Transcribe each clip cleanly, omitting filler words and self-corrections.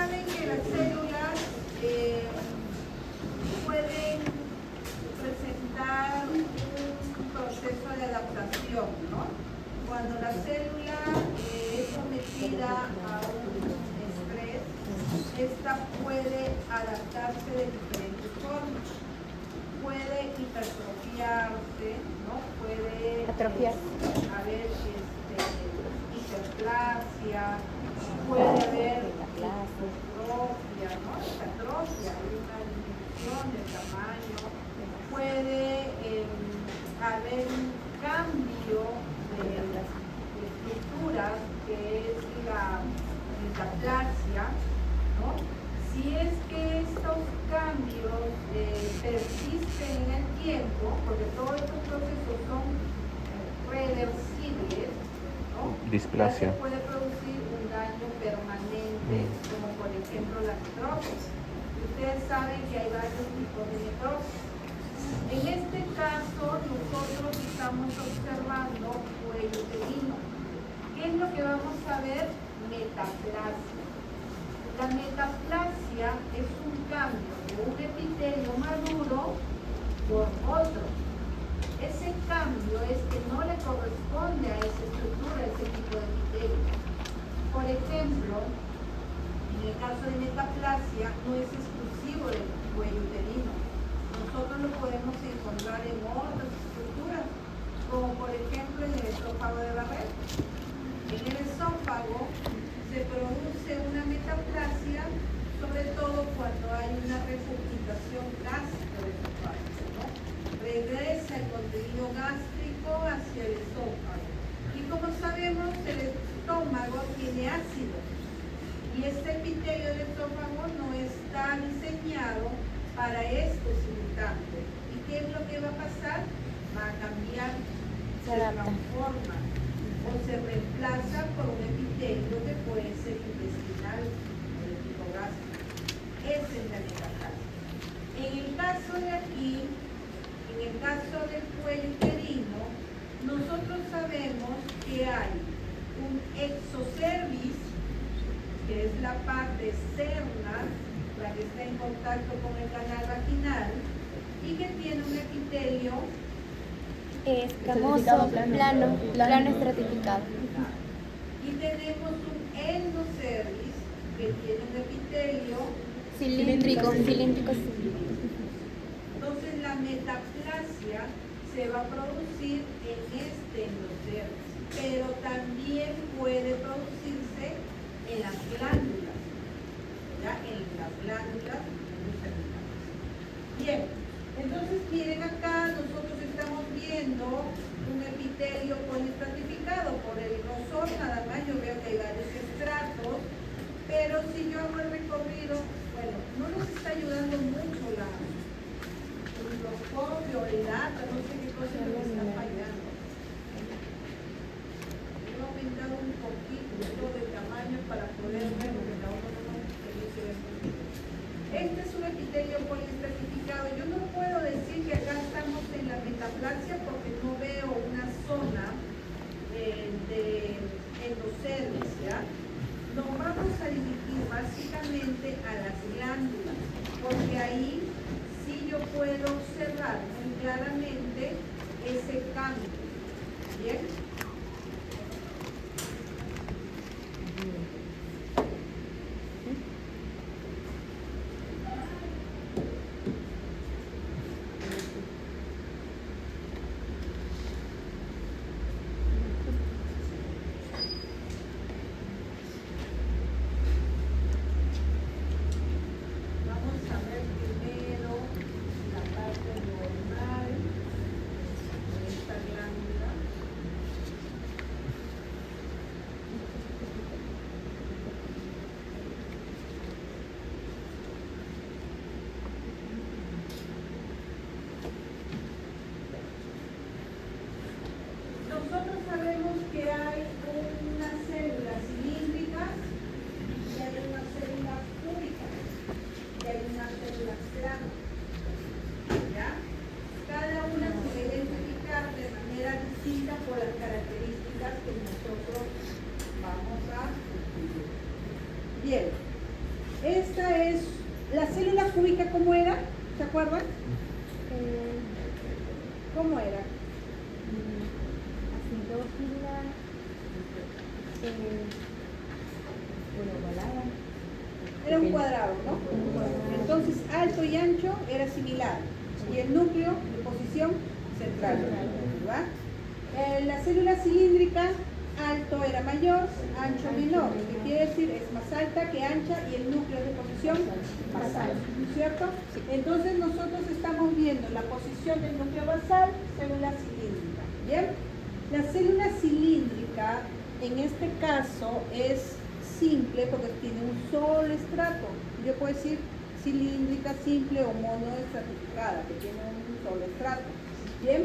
saben que las células pueden presentar un proceso de adaptación, ¿no? Cuando la célula es sometida a un estrés, esta puede adaptarse de diferentes formas. Puede hipertrofiarse, ¿no? Puede haber hiperplasia, puede haber atrofia, ¿no? Atrofia, hay una disminución del tamaño, puede haber un cambio de las estructuras, que es la metaplasia, ¿no? Si es que estos cambios persisten en el tiempo, porque todos estos procesos son reversibles, ¿no? Displasia. Ya se puede producir un daño permanente, como por ejemplo la necrosis. Ustedes saben que hay varios tipos de necrosis. En este caso, nosotros estamos observando cuello uterino. ¿Qué es lo que vamos a ver? Metaplasia. La metaplasia es un cambio de un epitelio maduro por otro. Ese cambio es que no le corresponde a esa estructura, a ese tipo de epitelio. Por ejemplo, en el caso de metaplasia no es exclusivo del cuello uterino. Nosotros lo podemos encontrar en otras estructuras, como por ejemplo en el esófago de Barrett. En el esófago se produce una metaplasia, sobre todo cuando hay una regurgitación gástrica del esófago, ¿no? Regresa el contenido gástrico hacia el esófago. Y como sabemos, el estómago tiene ácido. Y este epitelio del esófago no está diseñado para estos irritantes. ¿Y qué es lo que va a pasar? Va a cambiar, se transforma o se reemplaza por un epitelio que puede ser intestinal o de tipo gástrico. Esa es la metaplasia. En el caso de aquí, en el caso del cuello uterino, nosotros sabemos que hay un exocervix, que es la parte externa, la que está en contacto con el canal vaginal, y que tiene un epitelio escamoso, plano estratificado. y tenemos un endocervix que tiene un epitelio Cilíndrico. Entonces la metaplasia se va a producir en este endocervix, pero también puede producirse en las glándulas, ¿ya? En las glándulas endocervicales. Bien, entonces miren acá, nosotros estamos viendo un epitelio poliestratificado. Por el grosor nada más yo veo que hay varios estratos, pero si yo hago el recorrido, bueno, no nos está ayudando mucho el microscopio, el data, no sé qué cosa es lo que está fallando. He aumentado un poquito de tamaño para poder ver, porque la otra no se ve muy bien. Este es un epitelio poliestratificado. Yo no puedo decir que acá estamos en la metaplasia porque no veo una zona de endocervix, ¿ya? Nos vamos a dirigir básicamente a las glándulas, porque ahí sí yo puedo observar muy claramente ese cambio. ¿Bien? Nosotros sabemos que hay unas células cilíndricas y hay unas células cúbicas y hay unas células planas. ¿Ya? Cada una se va a identificar de manera distinta por las características que nosotros vamos a describir. Bien, Esta es la célula cúbica, ¿cómo era? ¿Se acuerdan? ¿Cómo era? Acidófila, ovalada. Era un cuadrado, ¿no? Entonces, alto y ancho era similar. Y el núcleo de posición central, ¿verdad? La célula cilíndrica, alto era mayor, ancho menor. ¿Qué quiere decir? Es más alta que ancha y el núcleo de posición más alto, ¿no es cierto? Entonces nosotros estamos viendo la posición del núcleo basal, célula cilíndrica. ¿Bien? La célula cilíndrica, en este caso, es simple porque tiene un solo estrato. Yo puedo decir cilíndrica simple o monoestratificada, que tiene un solo estrato. ¿Bien?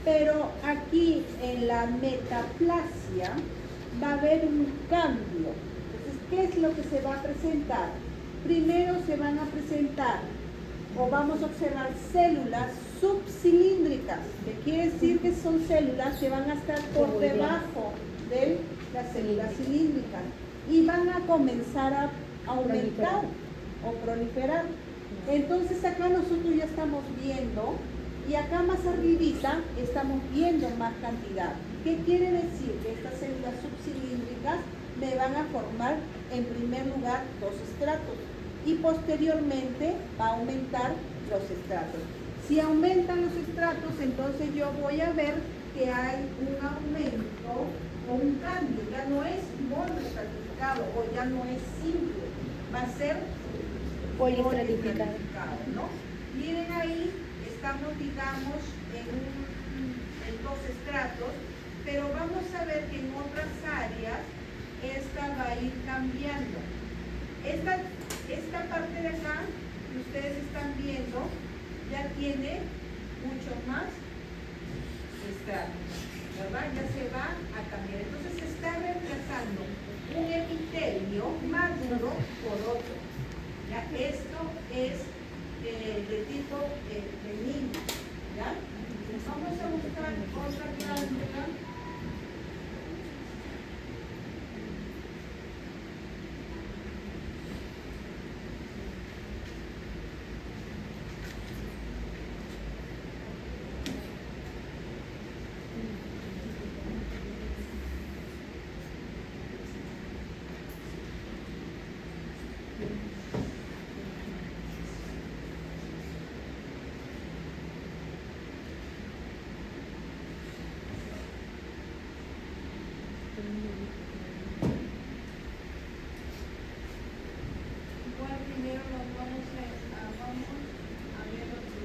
Pero aquí en la metaplasia va a haber un cambio. Entonces, ¿qué es lo que se va a presentar? Primero se van a presentar, o vamos a observar células subcilíndricas, que quiere decir que son células que van a estar por debajo de las células cilíndricas y van a comenzar a aumentar o proliferar. Entonces acá nosotros ya estamos viendo, y acá más arribita estamos viendo más cantidad. ¿Qué quiere decir? Que estas células subcilíndricas me van a formar en primer lugar dos estratos y posteriormente va a aumentar los estratos. Si aumentan los estratos, entonces yo voy a ver que hay un aumento o un cambio. Ya no es monoestratificado o ya no es simple, va a ser Poliestratificado. ¿no? Miren ahí, estamos digamos en dos estratos, pero vamos a ver que en otras áreas esta va a ir cambiando. Esta parte de acá que ustedes están viendo ya tiene mucho más estratos, ¿verdad? Ya se va a cambiar. Entonces se está reemplazando un epitelio maduro por otro. ¿Ya? Esto es de tipo benigno, ¿ya? Vamos a buscar otra glándula. Igual primero nos vamos a ver lo que...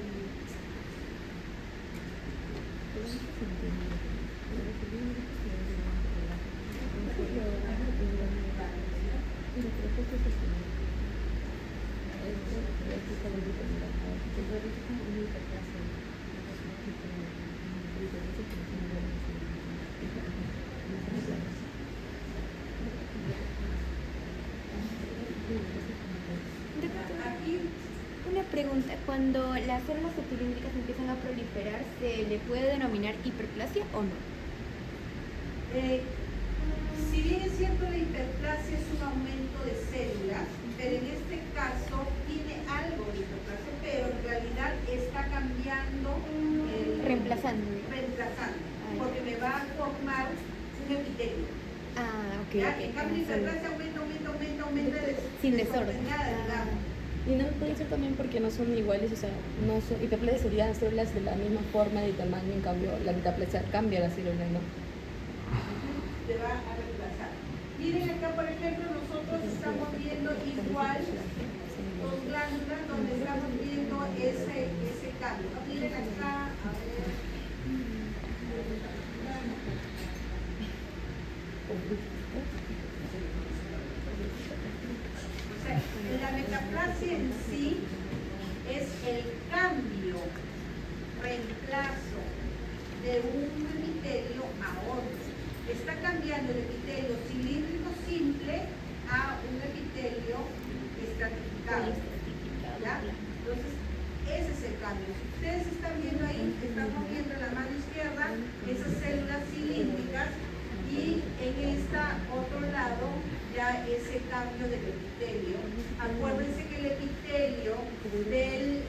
Aquí Una pregunta, cuando las células epicilíndricas empiezan a proliferar, ¿se le puede denominar hiperplasia o no? si bien es cierto la hiperplasia es un aumento de células, pero en este caso tiene algo de hiperplasia, pero en realidad está cambiando, Reemplazando. porque me va a formar un epitelio. Ah, ok. ¿Ya? Ok. En cambio, hiperplasia aumenta Sin desorden. desordenada, digamos. Y no puede ser también porque no son iguales, o sea, no son, hiperplasia serían células de la misma forma y tamaño, en cambio la metaplasia cambia la célula, ¿no? Te va a reemplazar. Miren acá, por ejemplo, nosotros estamos viendo igual dos glándulas donde estamos viendo ese cambio, ¿no? Miren acá, a ver. O sea, la metaplasia en sí es el cambio, reemplazo de un epitelio a otro. Está cambiando el epitelio cilíndrico simple a un epitelio estratificado. ¿Ya? Entonces, ese es el cambio. Si ustedes están viendo ahí, estamos viendo en la mano izquierda esas células cilíndricas y en este otro lado ya ese cambio cambio del epitelio. Acuérdense que el epitelio del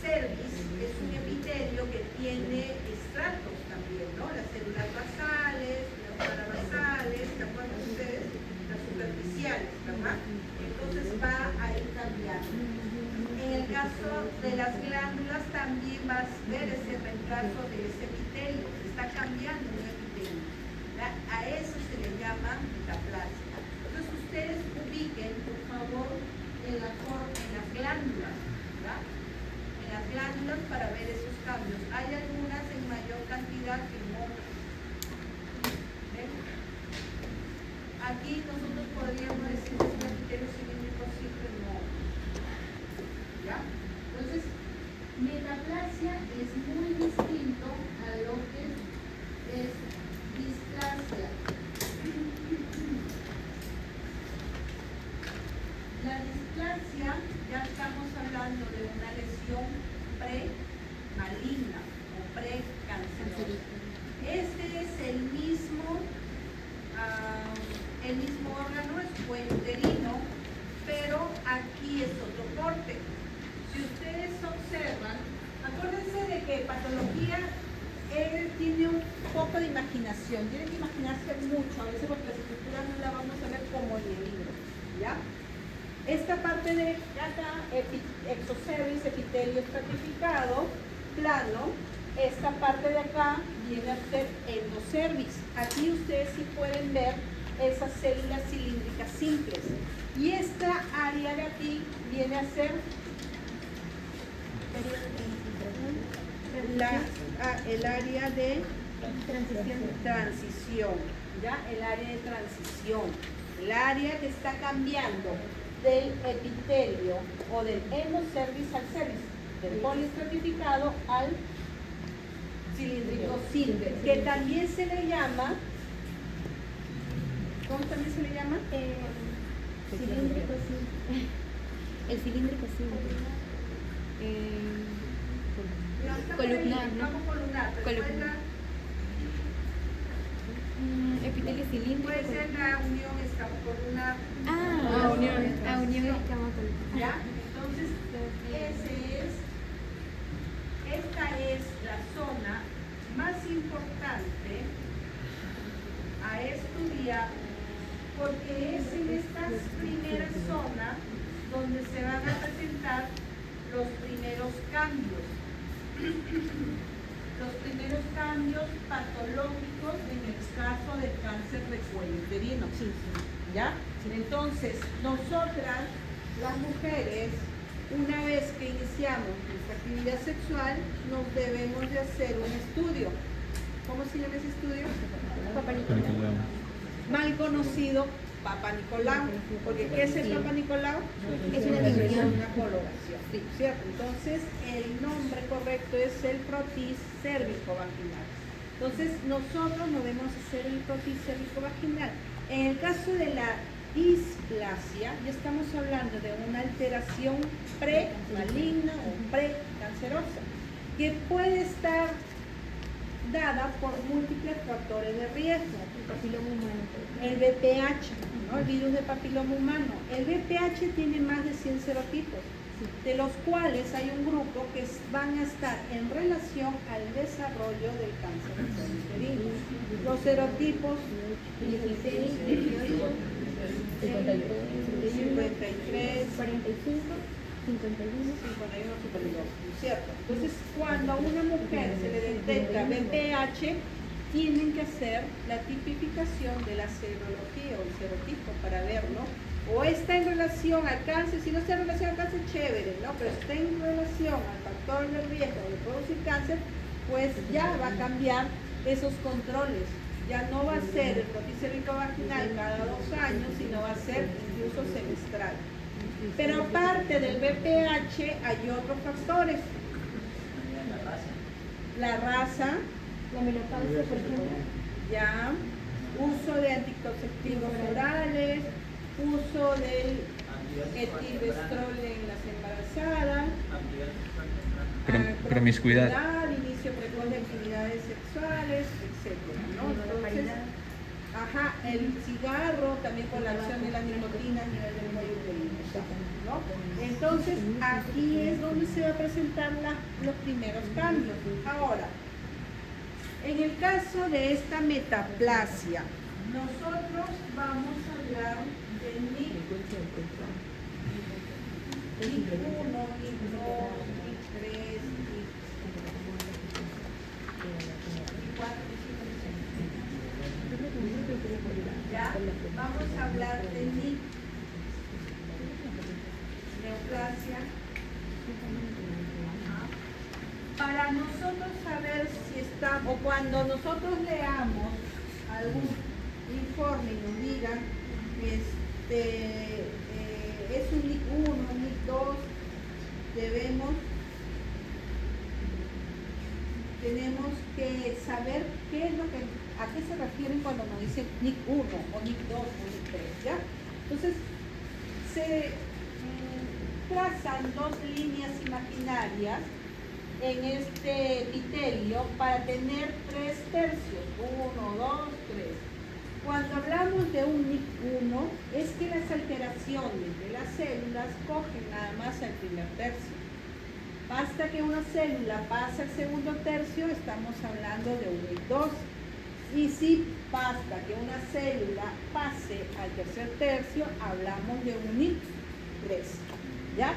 cervix es un epitelio que tiene estratos también, ¿no? Las células basales, las parabasales, ¿se acuerdan ustedes? Las superficiales, ¿verdad? Entonces va a ir cambiando. En el caso de las glándulas también vas a ver ese reemplazo de ese epitelio, se está cambiando un epitelio. ¿Verdad? A eso se le llama metaplasia. Entonces ustedes ubiquen, por favor, en las glándulas, ¿verdad? En las glándulas para ver esos cambios. Hay algunas en mayor cantidad que en otras. ¿Ven? Aquí nosotros podríamos decir que es un epitelio cilíndrico simple, no. ¿Ya? Entonces, metaplasia es muy distinto a lo que es displasia. La displasia, ya estamos hablando de una lesión pre-maligna o pre-cancerosa. Este es el mismo órgano, es cuello uterino, pero aquí es otro corte. Si ustedes observan, acuérdense de que patología tiene un poco de imaginación, tienen que imaginarse mucho, a veces porque las estructuras no la vamos a ver como en el libro, ¿ya? Esta parte de acá, exocervix, epitelio estratificado, plano, esta parte de acá viene a ser endocervix. Aquí ustedes sí pueden ver esas células cilíndricas simples. Y esta área de aquí viene a ser el área de transición, ¿ya? El área de transición, el área que está cambiando del epitelio o del endocervix al cervix, del poliestratificado al cilíndrico simple, que también se le llama, ¿cómo también se le llama? Cilíndrico simple. El cilíndrico simple. Columnar, ¿no? Vamos columnar, pero Columnar. puede ser- Epitelio cilíndrico. puede ser la unión escamocolumnar. Unión escamocolumnar. ¿Ya? Entonces, esta es la zona más importante a estudiar porque es en estas primeras zonas donde se van a presentar los primeros cambios. Los primeros cambios patológicos en el caso del cáncer de cuello uterino. ¿Ya? Entonces, nosotras, las mujeres, una vez que iniciamos nuestra actividad sexual, nos debemos de hacer un estudio. ¿Cómo se llama ese estudio? Papá Nicolau. Mal conocido Papa Nicolau, porque ¿qué es el Papa Nicolau? Es una división. Una coloración, ¿cierto? Entonces, el nombre correcto es el frotis cérvico-vaginal. Entonces, nosotros no debemos hacer el frotis cérvico-vaginal. En el caso de la displasia, ya estamos hablando de una alteración pre-maligna o pre-cancerosa, que puede estar dada por múltiples factores de riesgo. Papiloma humano. El VPH, ¿no? El virus de papiloma humano. El VPH tiene más de 100 serotipos, de los cuales hay un grupo que van a estar en relación al desarrollo del cáncer de cuello uterino. Los serotipos 16, 18, 53, 45, 51. 51, 52, ¿cierto? Entonces, cuando a una mujer se le detecta VPH, tienen que hacer la tipificación de la serología o el serotipo para verlo. O está en relación al cáncer, si no está en relación al cáncer, chévere, ¿no? Pero está en relación al factor de riesgo de producir cáncer, pues ya va a cambiar esos controles. Ya no va a ser el frotis cérvico-vaginal cada 2 años, sino va a ser incluso semestral. Pero aparte del VPH hay otros factores. La raza, La menopausia, por ejemplo. ya, uso de anticonceptivos orales, uso del etilvestrol en las embarazadas, Promiscuidad. inicio precoz de actividades sexuales, etc. ¿no? Entonces, Ajá, el cigarro también con la acción de la nicotina a nivel del cuello uterino, ¿no? Entonces, aquí es donde se va a presentar los primeros cambios. Ahora, en el caso de esta metaplasia, nosotros vamos a hablar de NIC 1, NIC 2, NIC 3, NIC 4, ¿ya? Vamos a hablar de NIC, neoplasia. Para nosotros saber si está, o cuando nosotros leamos algún informe y nos digan es un NIC 1, NIC 2, tenemos que saber qué es a qué se refieren cuando nos dicen NIC 1 o NIC 2 o NIC 3, ¿ya? Entonces, se trazan dos líneas imaginarias en este epitelio para tener 3 tercios, 1, 2, 3. Cuando hablamos de un NIC 1, es que las alteraciones de las células cogen nada más el primer tercio. Basta que una célula pase al segundo tercio, estamos hablando de un NIC 2. Y si basta que una célula pase al tercer tercio, hablamos de un NIC 3. ¿Ya?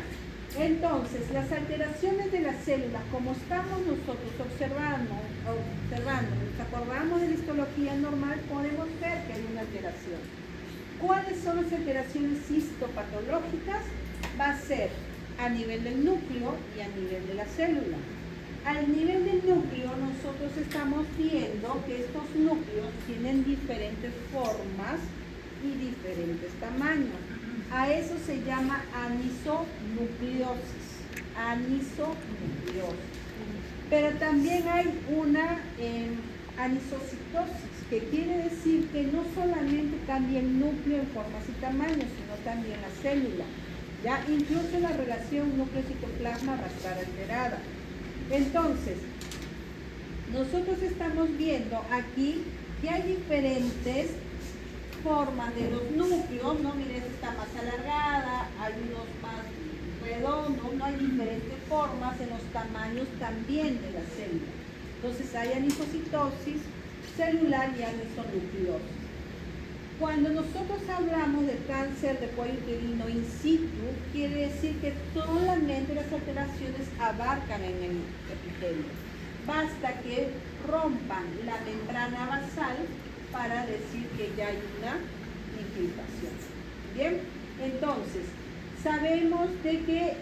Entonces, las alteraciones de las células, como estamos nosotros observando, nos acordamos de la histología normal, podemos ver que hay una alteración. ¿Cuáles son las alteraciones histopatológicas? Va a ser a nivel del núcleo y a nivel de la célula. Al nivel del núcleo, nosotros estamos viendo que estos núcleos tienen diferentes formas y diferentes tamaños. A eso se llama anisonucleosis. Anisonucleosis. Pero también hay una anisocitosis, que quiere decir que no solamente cambia el núcleo en formas y tamaños, sino también la célula. ¿Ya? Incluso la relación núcleo-citoplasma va a estar alterada. Entonces, nosotros estamos viendo aquí que hay diferentes formas de los núcleos, ¿no? Miren, esta está más alargada, hay unos más redondos, ¿no? Hay diferentes formas en los tamaños también de la célula. Entonces hay anisocitosis celular y anisonucleosis. Cuando nosotros hablamos de cáncer de cuello uterino in situ, quiere decir que solamente las alteraciones abarcan en el epitelio. Basta que rompan la membrana basal para decir que ya hay una infiltración. Bien, entonces, sabemos de que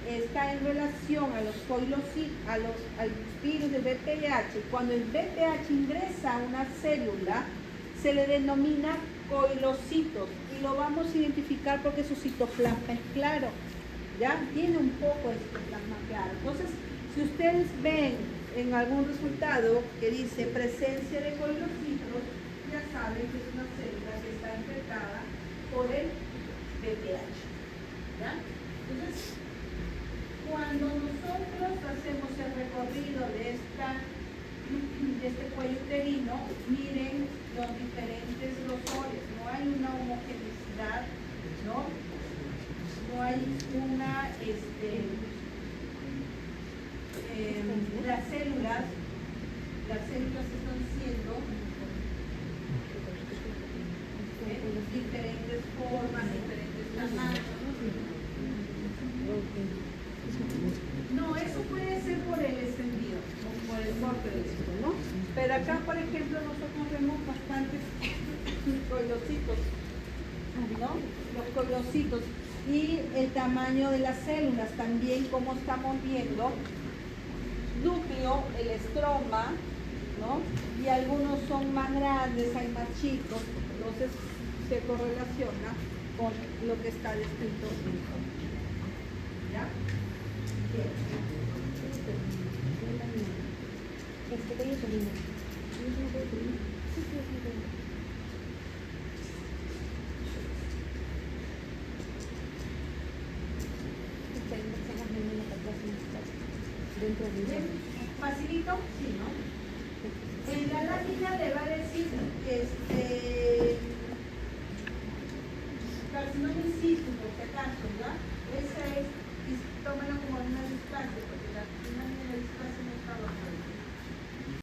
está en relación a los al virus del VPH. Cuando el VPH ingresa a una célula, se le denomina coilocitos y lo vamos a identificar porque su citoplasma es claro, ya tiene un poco de citoplasma claro. Entonces, si ustedes ven en algún resultado que dice presencia de coilocitos, ya saben que es una célula que está infectada por el VPH. ¿Ya? Entonces, cuando nosotros hacemos el recorrido de este cuello uterino, miren los diferentes grosores, no hay una homogeneidad, ¿no? No hay una, las células están siendo diferentes formas, diferentes tamaños. No, eso puede ser por el extendido, o por el corte de esto, ¿no? Pero acá, por ejemplo, nosotros vemos bastantes coilocitos, ¿no? Los coilocitos. Y el tamaño de las células también, como estamos viendo, núcleo, el estroma, ¿no? Y algunos son más grandes, hay más chicos, entonces se correlaciona con lo que está descrito en el fondo. ¿Ya? Bien. ¿Facilito? Sí, ¿no? En la lámina le va a decir carcinoma in situ, por si acaso, ¿ya? Esa es